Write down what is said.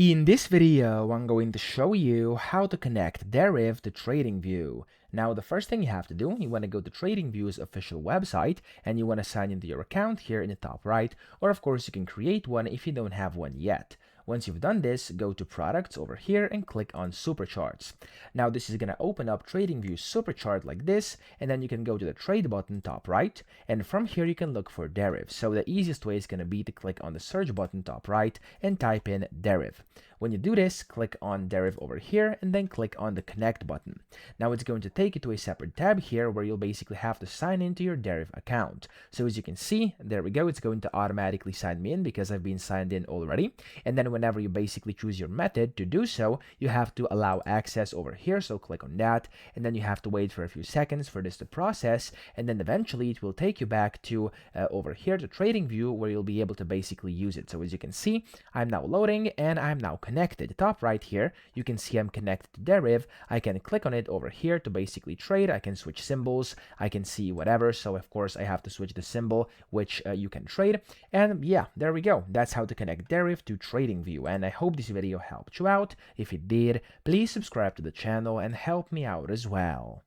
In this video, I'm going to show you how to connect Deriv to TradingView. Now, the first thing you have to do, you want to go to TradingView's official website and you want to sign into your account here in the top right, or of course you can create one if you don't have one yet. Once you've done this, go to Products over here and click on Supercharts. Now this is going to open up TradingView Superchart like this, and then you can go to the Trade button top right, and from here you can look for Deriv. So the easiest way is going to be to click on the Search button top right and type in Deriv. When you do this, click on Deriv over here and then click on the Connect button. Now it's going to take you to a separate tab here where you'll basically have to sign into your Deriv account. So as you can see, there we go, it's going to automatically sign me in because I've been signed in already. And then whenever you basically choose your method to do so, you have to allow access over here, so click on that, and then you have to wait for a few seconds for this to process, and then eventually it will take you back to over here to TradingView where you'll be able to basically use it. So as you can see, I'm now loading and I'm now connected. Top right here, you can see I'm connected to Deriv. I can click on it over here to basically trade. I can switch symbols, I can see whatever, so of course I have to switch the symbol which you can trade. And yeah, there we go. That's how to connect Deriv to TradingView, and I hope this video helped you out. If it did, please subscribe to the channel and help me out as well.